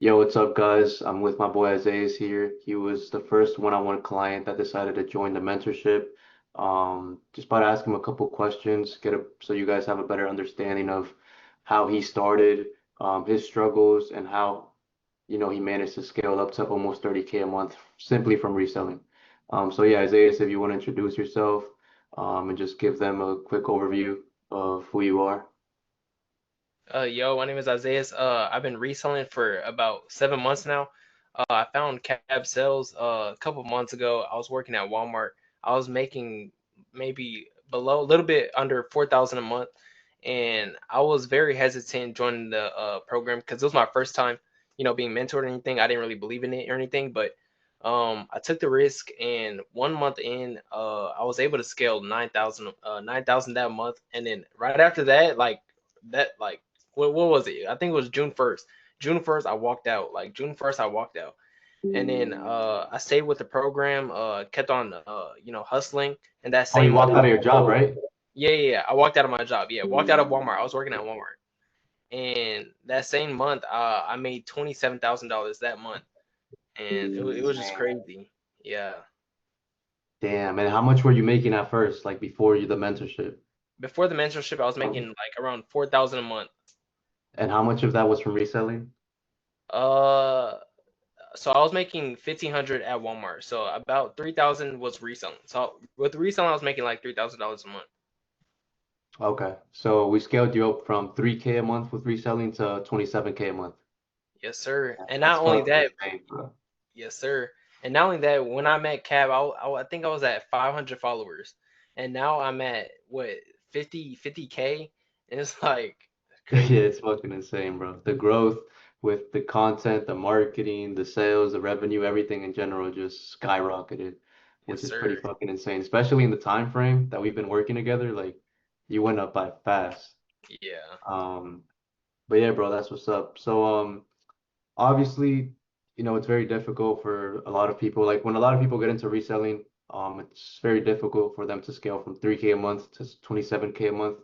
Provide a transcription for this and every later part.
Yo, what's up, guys? I'm with my boy Isaiah here. He was the first one-on-one client that decided to join the mentorship. Just about to ask him a couple questions, so you guys have a better understanding of how he started, his struggles, and how he managed to scale up to almost 30K a month simply from reselling. So yeah, Isaiah, if you want to introduce yourself, and just give them a quick overview of who you are. Yo, my name is Isaiah. I've been reselling for about 7 months now. I found cab sales a couple months ago. I was working at Walmart. I was making maybe below a little bit under 4,000 a month, and I was very hesitant joining the program because it was my first time, being mentored or anything. I didn't really believe in it or anything, but I took the risk, and 1 month in, I was able to scale 9,000 that month, and then right after that, like what was it? I think it was June 1st. June 1st, I walked out. Like June 1st, I walked out. And then I stayed with the program, kept on hustling. And that Oh, same you month, walked out of your job, right? yeah, I walked out of my job. Yeah, walked out of Walmart. I was working at Walmart. And that same month, I made $27,000 that month. And it was just crazy. Yeah. Damn, and how much were you making at first, like before the mentorship? Before the mentorship, I was making like around 4,000 a month. And how much of that was from reselling? Uh so I was making 1,500 at Walmart. So about 3,000 was reselling. So with reselling, I was making like $3,000 a month. Okay, so we scaled you up from 3K a month with reselling to 27K a month. Yes, sir. Yeah, And that's not only fucking that, insane, bro. yes, sir. And not only that, when I met Cab, I think I was at 500 followers, and now I'm at what 50K, and it's like Yeah, crazy. it's fucking insane, bro. The growth with the content, the marketing, the sales, the revenue, everything in general just skyrocketed, Yes, which is pretty sir. fucking insane, especially in the time frame that we've been working together. Like, you went up by fast. Yeah. Um, but yeah, bro, that's what's up. So, obviously, it's very difficult for a lot of people. Like when a lot of people get into reselling, it's very difficult for them to scale from 3K a month to 27K a month,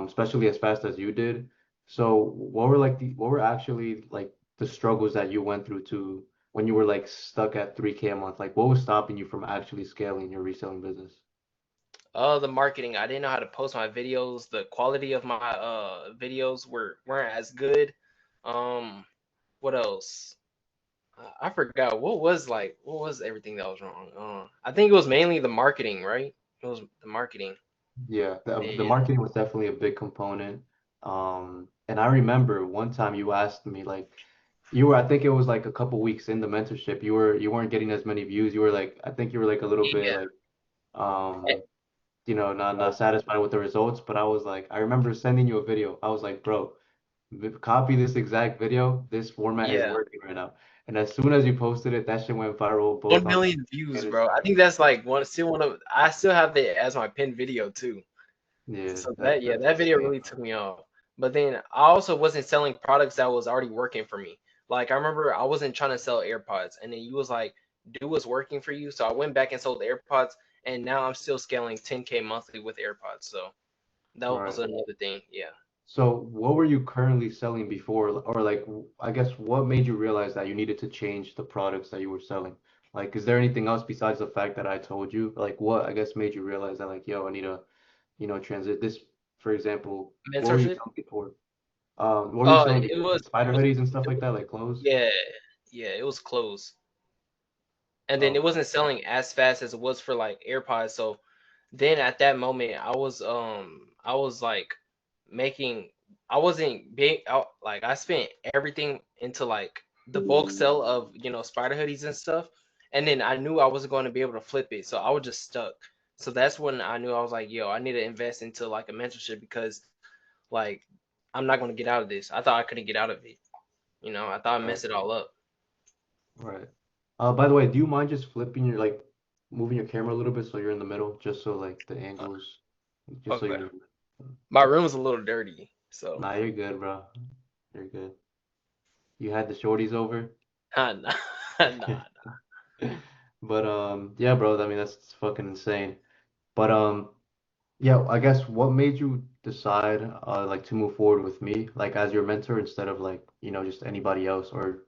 especially as fast as you did. So what were actually like the struggles that you went through to when you were like stuck at 3K a month? Like what was stopping you from actually scaling your reselling business? The marketing. I didn't know how to post my videos. The quality of my videos weren't as good. Um, what else? I forgot what was everything that was wrong. I think it was mainly the marketing, right? It was the marketing. Yeah, the Yeah. marketing was definitely a big component. And I remember one time you asked me like I think it was like a couple weeks in the mentorship, you weren't getting as many views. You were like I think you were like a little bit Yeah. like not satisfied with the results, but I was like I remember sending you a video. I was like, "Bro, copy this exact video. This format is Yeah. working right now." And as soon as you posted it, that shit went viral both 1 on million views, and bro. I think that's like one of I still have it as my pinned video too. yeah, So that's that video insane. really took me off. But then I also wasn't selling products that was already working for me. Like I remember I wasn't trying to sell AirPods, and then you was like, do what's working for you. So I went back and sold AirPods, and now I'm still scaling 10K monthly with AirPods. So that was Right. another thing. Yeah. So, what were you currently selling before, or like, I guess, what made you realize that you needed to change the products that you were selling? Like, is there anything else besides the fact that I told you? Like, what I guess made you realize that, like, yo, I need to, transit this, for example, what were you Mentorship. selling before? What were you selling It before? was Like spider it was hoodies and stuff like that, like clothes? yeah, yeah, it was closed. And then it Oh, wasn't selling as fast as it was for like AirPods. So then at that moment, I was like making I wasn't big like I spent everything into like the bulk sale of spider hoodies and stuff, and then I knew I wasn't going to be able to flip it, so I was just stuck. So that's when I knew I was like, yo, I need to invest into like a mentorship because like I'm not going to get out of this. I thought I couldn't get out of it. I thought I right, messed it all up. right. By the way, do you mind just flipping your like moving your camera a little bit so you're in the middle, just so like the Uh, angles, just so Okay. you're in My room's a little dirty, so Nah, you're good, bro. You're good. You had the shorties over. nah, nah. But yeah, bro, I mean that's fucking insane. But yeah, I guess what made you decide like to move forward with me like as your mentor instead of like, just anybody else or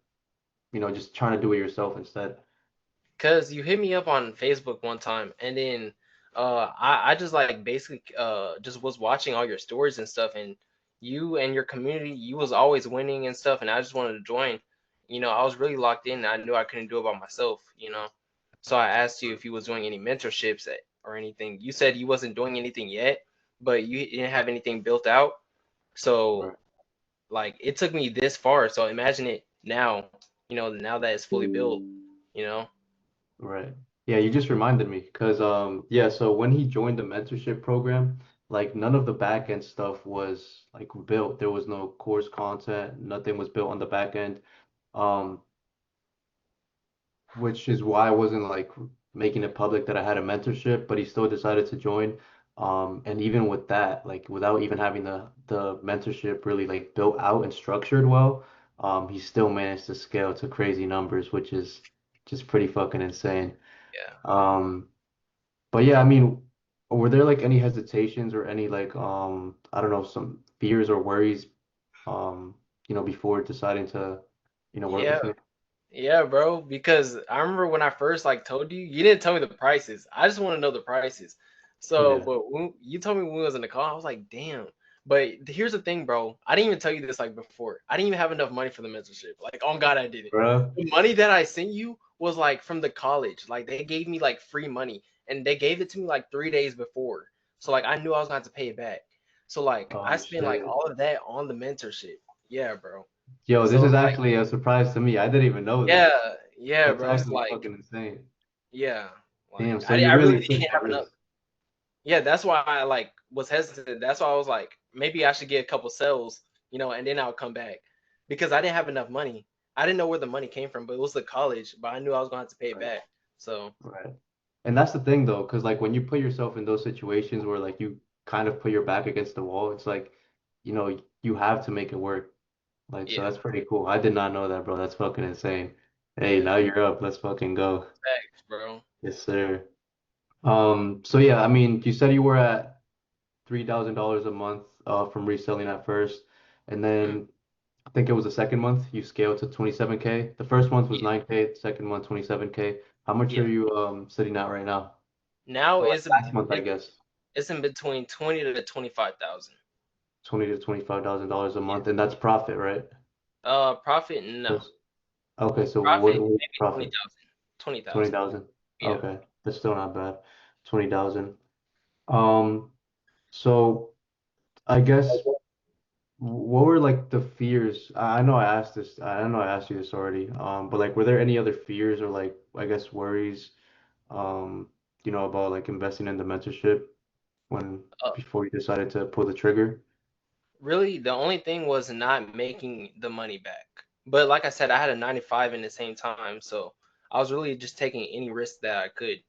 just trying to do it yourself instead? Cause you hit me up on Facebook one time, and then I just like basically just was watching all your stories and stuff, and you and your community, you was always winning and stuff, and I just wanted to join. I was really locked in, and I knew I couldn't do it by myself. So I asked you if you was doing any mentorships or anything. You said you wasn't doing anything yet, but you didn't have anything built out. So Right. like it took me this far. So imagine it now. Now that it's fully built. You know. Right. Yeah, you just reminded me because yeah, so when he joined the mentorship program, like none of the back end stuff was like built. There was no course content, nothing was built on the back end. Um, which is why I wasn't like making it public that I had a mentorship, but he still decided to join. And even with that, like without even having the mentorship really like built out and structured well, he still managed to scale to crazy numbers, which is just pretty fucking insane. Yeah. Um, but yeah, I mean, were there like any hesitations or any like I don't know, some fears or worries before deciding to, work Yeah. with him? Yeah, bro. Because I remember when I first like told you, you didn't tell me the prices. I just want to know the prices. So, Yeah, but when you told me when we was in the call, I was like, damn. But here's the thing, bro. I didn't even tell you this like before. I didn't even have enough money for the mentorship. Like, on God, I didn't. bro. The money that I sent you was like from the college. Like, they gave me like free money, and they gave it to me like 3 days before. So like, I knew I was going to have to pay it back. So like, I Oh spent like shit. all of that on the mentorship. Yeah, bro. Yo, this So is like, actually a surprise to me. I didn't even know this. yeah, yeah, That's bro. It's actually like, fucking insane. yeah, Damn, like so I, you I really really didn't took have that enough. risk. Yeah, that's why I like was hesitant. That's why I was like, maybe I should get a couple sales, and then I'll come back because I didn't have enough money. I didn't know where the money came from, but it was the college. But I knew I was going to have to pay it Right. back. So Right. And that's the thing though, because like when you put yourself in those situations where like you kind of put your back against the wall, it's like, you have to make it work. Like, so yeah, that's pretty cool. I did not know that, bro. That's fucking insane. Hey, yeah, now you're up. Let's fucking go. facts, bro. Yes, sir. So yeah, I mean, you said you were at $3,000 a month from reselling at first, and Mm, then I think it was the second month you scaled to 27K. The first month was yeah, 9K, the second month 27K. How much yeah. are you sitting at right now? Now Or like it's last month, I it, guess. it's in between 20 to 25,000. 20 to $25,000 a Yeah. month, and that's profit, right? Profit, no. Yes. Okay, so what Profit what is maybe profit? 20,000. 20,000. 20,000. Yeah. Okay, that's still not bad. 20,000. Um, so I guess what were like the fears? I know I asked this. I know I asked you this already. But like, were there any other fears or like, I guess worries, um, about like investing in the mentorship when Uh, before you decided to pull the trigger? Really, the only thing was not making the money back. But like I said, I had a 95 in the same time, so I was really just taking any risk that I could.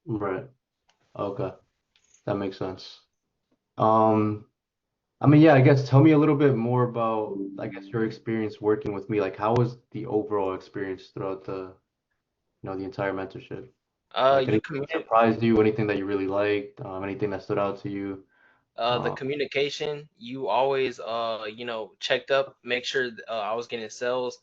Right. Okay, that makes sense. Um, I mean, yeah, I guess tell me a little bit more about, I guess, your experience working with me. Like, how was the overall experience throughout the entire mentorship? Like You anything that communicate. surprised you, anything that you really liked, anything that stood out to you? The Uh, communication, you always checked up, make sure I was getting sales.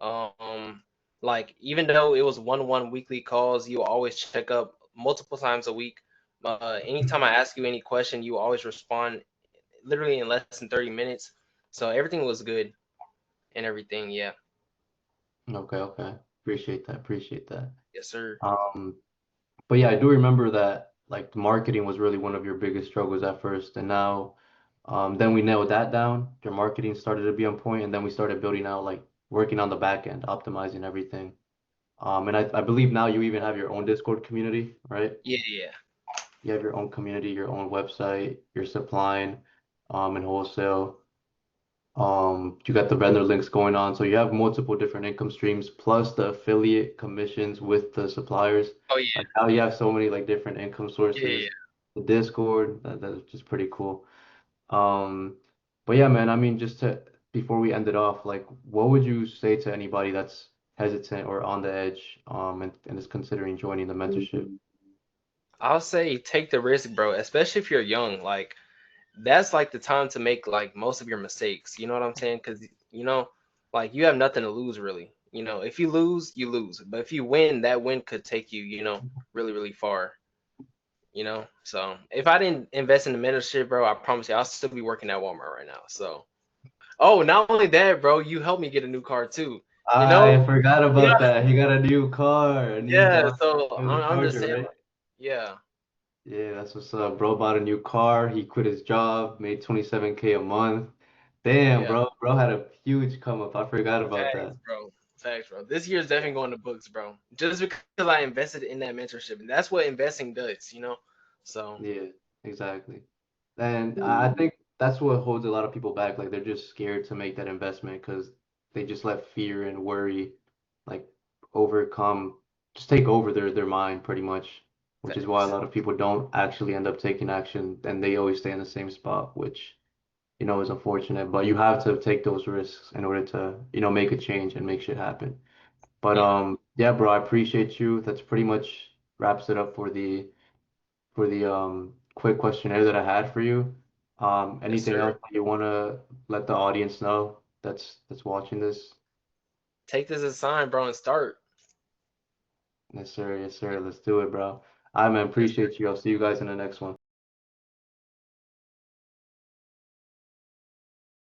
Um, like even though it was one weekly calls, you always check up multiple times a week. Anytime I ask you any question, you always respond literally in less than 30 minutes. So everything was good and everything. Yeah. okay, okay. Appreciate that. Appreciate that. Yes, sir. Um, but yeah, I do remember that like the marketing was really one of your biggest struggles at first, and now, then we nailed that down. Your marketing started to be on point, and then we started building out like working on the back end, optimizing everything. And I believe now you even have your own Discord community, right? Yeah, yeah. You have your own community, your own website, your supplying, and wholesale. You got the vendor links going on, so you have multiple different income streams plus the affiliate commissions with the suppliers. Oh yeah, Like how you have so many like different income yeah, yeah. sources. The Discord, that's just pretty cool. Um, but yeah, man, I mean, just to before we end it off, like, what would you say to anybody that's hesitant or on the edge, and is considering joining the mentorship? I'll say take the risk, bro. Especially if you're young. Like that's like the time to make like most of your mistakes. You know what I'm saying? Because like you have nothing to lose really. You know, if you lose, you lose. But if you win, that win could take you, really, really far. So if I didn't invest in the mentorship, bro, I promise you, I'll still be working at Walmart right now. So, oh, not only that, bro, you helped me get a new car too. You know, I forgot yeah, about that. He got a new car, a new yeah. John. So It was a I'm just Charger, saying, right? like, yeah, Yeah, that's what's up. Bro bought a new car. He quit his job, made 27K a month. Damn, yeah. bro. Bro had a huge come up. I forgot about Facts, that. bro. Facts, bro. This year's definitely going to books, bro. Just because I invested in that mentorship, and that's what investing does. So Yeah, exactly. And I think that's what holds a lot of people back. Like they're just scared to make that investment because they just let fear and worry like overcome, just take over their mind pretty much, which is why a facts. lot of people don't actually end up taking action and they always stay in the same spot, which is unfortunate. But you have to take those risks in order to, make a change and make shit happen. But Yeah, yeah, bro, I appreciate you. That's pretty much wraps it up for the quick questionnaire that I had for you. yes, Anything sir. else that you want to let the audience know that's watching this? Take this as a sign, bro, and start. Yes, sir. Yes, sir. Let's do it, bro. I man, Yes, sir. appreciate you. I'll see you guys in the next one.